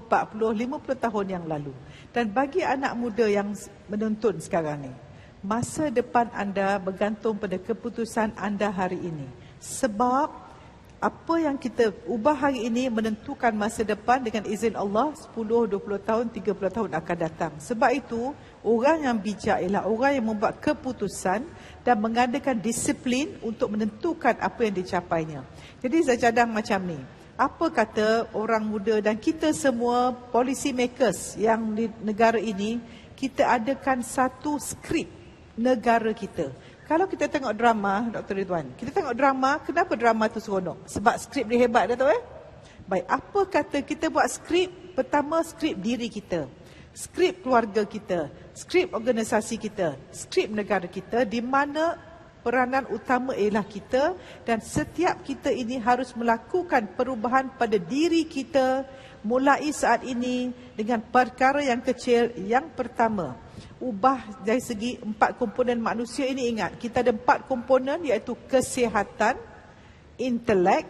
40, 50 tahun yang lalu. Dan bagi anak muda yang menonton sekarang ni, masa depan anda bergantung pada keputusan anda hari ini. Sebab apa yang kita ubah hari ini menentukan masa depan dengan izin Allah 10, 20 tahun, 30 tahun akan datang. Sebab itu, orang yang bijak ialah orang yang membuat keputusan dan mengadakan disiplin untuk menentukan apa yang dicapainya. Jadi saya cadang macam ni. Apa kata orang muda dan kita semua policy makers yang di negara ini, kita adakan satu skrip negara kita. Kalau kita tengok drama, Dr. Ridwan, kita tengok drama, kenapa drama tu seronok? Sebab skrip dia hebat, Datuk, Baik, apa kata kita buat skrip? Pertama, skrip diri kita, skrip keluarga kita, skrip organisasi kita, skrip negara kita, di mana peranan utama ialah kita, dan setiap kita ini harus melakukan perubahan pada diri kita mulai saat ini dengan perkara yang kecil. Yang pertama, ubah dari segi 4 komponen manusia ini. Ingat, kita ada 4 komponen, iaitu kesihatan, intelek,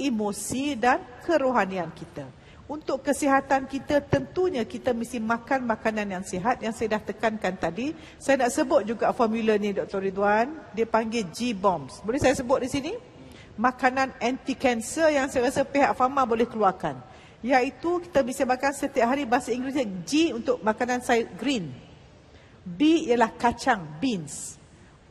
emosi dan kerohanian kita. Untuk kesihatan kita, tentunya kita mesti makan makanan yang sihat, yang saya dah tekankan tadi. Saya nak sebut juga formula ni, Dr. Ridwan. Dia panggil G-Bombs. Boleh saya sebut di sini? Makanan anti-cancer yang saya rasa pihak FAMA boleh keluarkan. Iaitu kita bisa makan setiap hari, bahasa Inggerisnya G untuk makanan saya green. B ialah kacang, beans.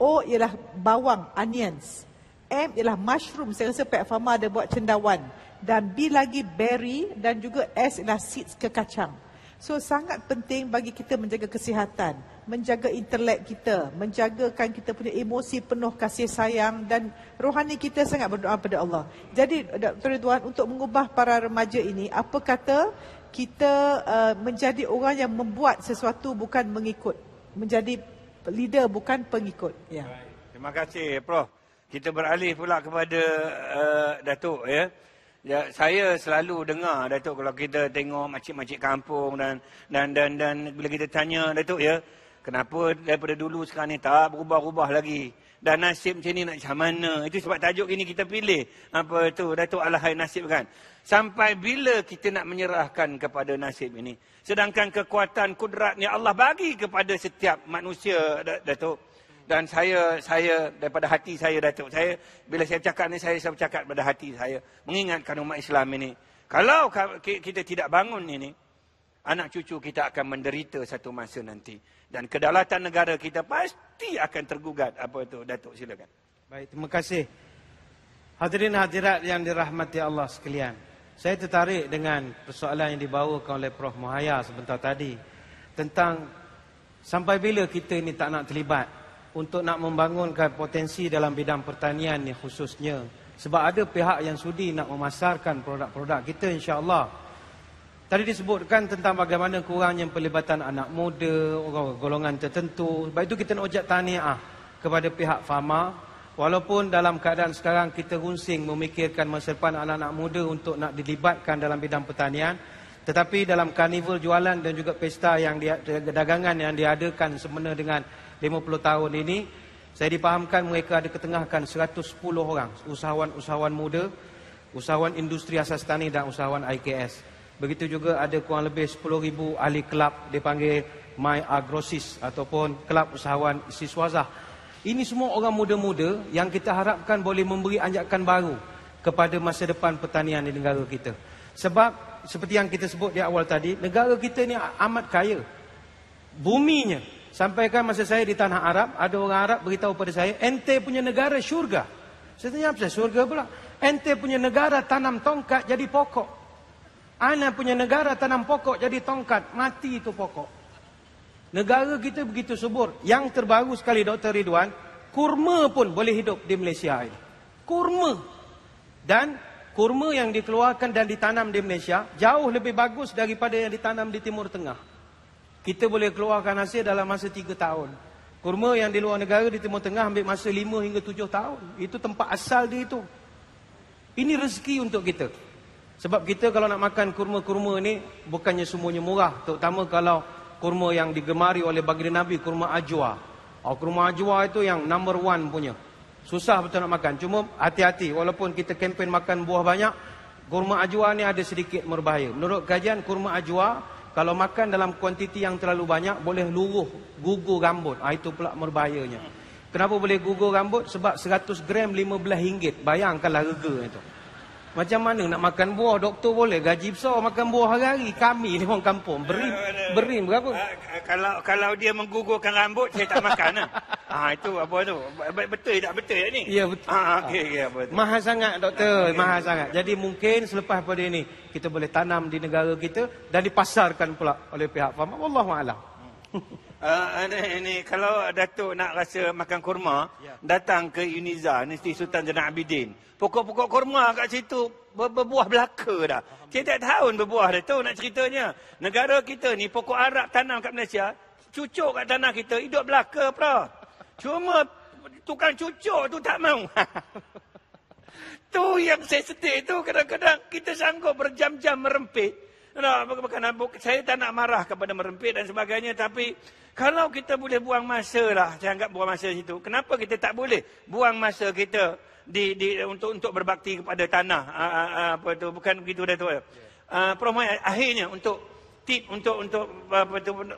O ialah bawang, onions. M ialah mushroom, saya rasa Pak Fama ada buat cendawan. Dan B lagi berry, dan juga S ialah seeds kekacang. So sangat penting bagi kita menjaga kesihatan, menjaga intelek kita, menjagakan kita punya emosi penuh kasih sayang, dan rohani kita sangat berdoa pada Allah. Jadi Dr. Ridwan, untuk mengubah para remaja ini, apa kata kita menjadi orang yang membuat sesuatu bukan mengikut, menjadi leader bukan pengikut. Ya. Terima kasih, Prof. Kita beralih pula kepada Datuk, ya. Ya, saya selalu dengar, Datuk, kalau kita tengok makcik-makcik kampung dan bila kita tanya, Datuk, ya, kenapa daripada dulu sekarang ni tak berubah-ubah lagi, dan nasib macam ni nak macam mana? Itu sebab tajuk ini kita pilih apa tu, Datuk Alahai Nasib, kan. Sampai bila kita nak menyerahkan kepada nasib ini, sedangkan kekuatan kudrat yang Allah bagi kepada setiap manusia, Datuk. Dan saya daripada hati saya, Datuk, saya bila saya bercakap ni, saya bercakap pada hati saya, mengingatkan umat Islam ini, kalau kita tidak bangun ini, anak cucu kita akan menderita satu masa nanti, dan kedaulatan negara kita pasti akan tergugat. Apa itu, Datuk, silakan. Baik, terima kasih. Hadirin hadirat yang dirahmati Allah sekalian. Saya tertarik dengan persoalan yang dibawakan oleh Prof. Muhaya sebentar tadi. Tentang sampai bila kita ini tak nak terlibat untuk nak membangunkan potensi dalam bidang pertanian ni khususnya. Sebab ada pihak yang sudi nak memasarkan produk-produk kita, insya-Allah. Tadi disebutkan tentang bagaimana kurangnya pelibatan anak muda, golongan tertentu. Sebab itu kita nak ucap tahniah kepada pihak Fama. Walaupun dalam keadaan sekarang kita runsing memikirkan masa depan anak-anak muda untuk nak dilibatkan dalam bidang pertanian. Tetapi dalam karnival jualan dan juga pesta yang dagangan yang diadakan semena dengan 50 tahun ini, saya dipahamkan mereka ada ketengahkan 110 orang usahawan-usahawan muda, usahawan industri asas tani dan usahawan IKS. Begitu juga ada kurang lebih 10,000 ahli kelab dipanggil My Agrosis ataupun kelab usahawan siswazah. Ini semua orang muda-muda yang kita harapkan boleh memberi anjakan baru kepada masa depan pertanian di negara kita. Sebab seperti yang kita sebut di awal tadi, negara kita ni amat kaya. Buminya, sampaikan masa saya di tanah Arab, ada orang Arab beritahu pada saya, ente punya negara syurga. Saya tanya, apa syurga pula? Ente punya negara tanam tongkat jadi pokok. Ana punya negara tanam pokok jadi tongkat, mati itu pokok. Negara kita begitu subur. Yang terbaru sekali Dr. Ridwan, kurma pun boleh hidup di Malaysia ini. Kurma. Dan kurma yang dikeluarkan dan ditanam di Malaysia jauh lebih bagus daripada yang ditanam di Timur Tengah. Kita boleh keluarkan hasil dalam masa 3 tahun. Kurma yang di luar negara di Timur Tengah ambil masa 5 hingga 7 tahun. Itu tempat asal dia itu. Ini rezeki untuk kita. Sebab kita kalau nak makan kurma-kurma ni bukannya semuanya murah. Terutama kalau kurma yang digemari oleh baginda Nabi, kurma ajwa. Kurma ajwa itu yang number 1 punya. Susah betul nak makan. Cuma hati-hati. Walaupun kita kempen makan buah banyak, kurma ajwa ni ada sedikit berbahaya. Menurut kajian, kurma ajwa, kalau makan dalam kuantiti yang terlalu banyak, boleh luruh, gugur rambut. Itu pula berbahayanya. Kenapa boleh gugur rambut? Sebab 100 gram RM15. Bayangkanlah harga itu. Macam mana nak makan buah? Doktor boleh gaji besar makan buah hari-hari. Kami ni orang kampung berim berapa? Kalau dia menggugurkan rambut, saya tak makan. Itu apa tu? Betul tak betul ni? Ya betul. Okey, apa tu? Mahal sangat doktor, mahal sangat. Jadi mungkin selepas pada ini kita boleh tanam di negara kita dan dipasarkan pula oleh pihak Fama. Wallahu a'lam. Ini kalau Datuk nak rasa makan kurma, datang ke Uniza, Universiti Sultan Zainal Abidin. Pokok-pokok kurma kat situ berbuah belaka dah. Tiap-tiap tahun berbuah dah tu nak ceritanya. Negara kita ni pokok Arab tanam kat Malaysia, cucuk kat tanah kita, hidup belaka bro. Cuma tukang cucuk tu tak mau. Tu yang saya sedih tu, kadang-kadang kita sanggup berjam-jam merempit. Saya tak nak marah kepada merempit dan sebagainya, tapi kalau kita boleh buang masa lah, saya anggap buang masa situ. Kenapa kita tak boleh buang masa kita untuk berbakti kepada tanah? Apa tu, bukan begitu dah tu. Prof Muhaya, akhirnya untuk tip untuk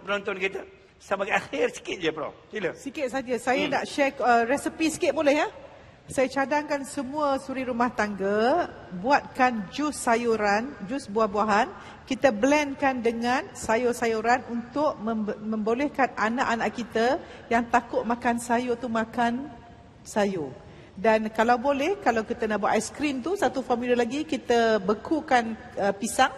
penonton kita sebagai akhir sikit je Prof. Sila. Sikit saja. Saya nak share resepi sikit boleh ya? Saya cadangkan semua suri rumah tangga buatkan jus sayuran, jus buah-buahan. Kita blendkan dengan sayur-sayuran untuk membolehkan anak-anak kita yang takut makan sayur tu makan sayur. Dan kalau boleh, kalau kita nak buat aiskrim tu, satu formula lagi, kita bekukan pisang,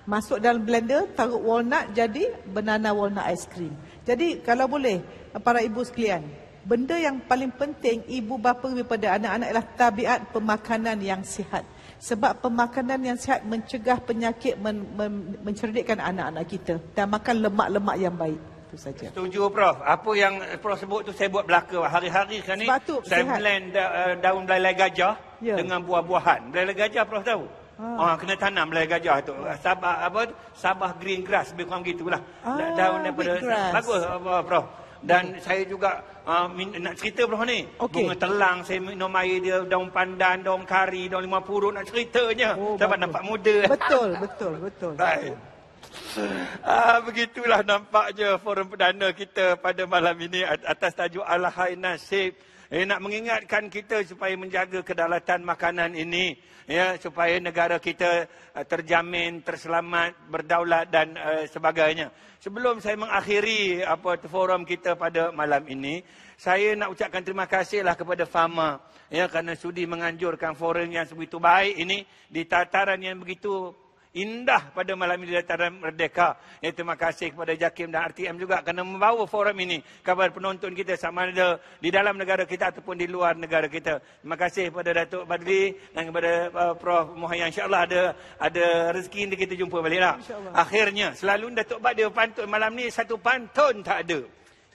masuk dalam blender, taruh walnut, jadi banana walnut aiskrim. Jadi kalau boleh, para ibu sekalian, benda yang paling penting ibu bapa daripada anak-anak ialah tabiat pemakanan yang sihat. Sebab pemakanan yang sihat mencegah penyakit, mencerdikkan anak-anak kita. Dan makan lemak-lemak yang baik. Itu saja. Setuju Prof. Apa yang Prof sebut tu saya buat belaka. Hari-hari sekarang ni saya blend daun belalai gajah dengan buah-buahan. Belalai gajah Prof tahu? Kena tanam belalai gajah tu. Sabah green grass, lebih kurang gitulah. Daun daripada bagus Prof. Dan saya juga nak cerita Prof ni. Bunga telang, saya minum air dia, daun pandan, daun kari, daun lima purut, nak ceritanya. Dapat nampak muda. Betul. Baik. Begitulah nampaknya forum perdana kita pada malam ini atas tajuk Alahai Nasib nak mengingatkan kita supaya menjaga kedaulatan makanan ini, ya, supaya negara kita terjamin, terselamat, berdaulat dan sebagainya. Sebelum saya mengakhiri forum kita pada malam ini, saya nak ucapkan terima kasihlah kepada Fama, ya, kerana sudi menganjurkan forum yang begitu baik ini di tataran yang begitu indah pada malam ini di dataran Merdeka. Ya, terima kasih kepada JAKIM dan RTM juga kerana membawa forum ini kepada penonton kita sama ada di dalam negara kita ataupun di luar negara kita. Terima kasih kepada Datuk Badli dan kepada Prof Muhayyan. InsyaAllah ada rezeki kita jumpa balik lah. Akhirnya, selalu Datuk Badli pantun malam ni satu pantun tak ada.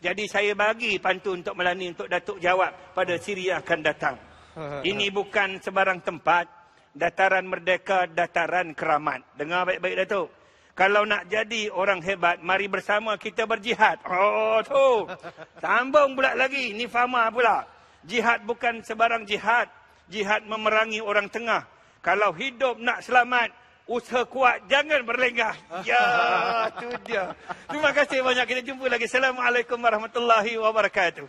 Jadi saya bagi pantun untuk malam ni untuk Datuk jawab pada siri yang akan datang. Ini bukan sebarang tempat. Dataran Merdeka, dataran keramat. Dengar baik-baik Datuk. Kalau nak jadi orang hebat, mari bersama kita berjihad. Oh tu. Sambung pula lagi. Ni Fama pula. Jihad bukan sebarang jihad. Jihad memerangi orang tengah. Kalau hidup nak selamat, usaha kuat, jangan berlengah. Ya, tu dia. Terima kasih banyak. Kita jumpa lagi. Assalamualaikum warahmatullahi wabarakatuh.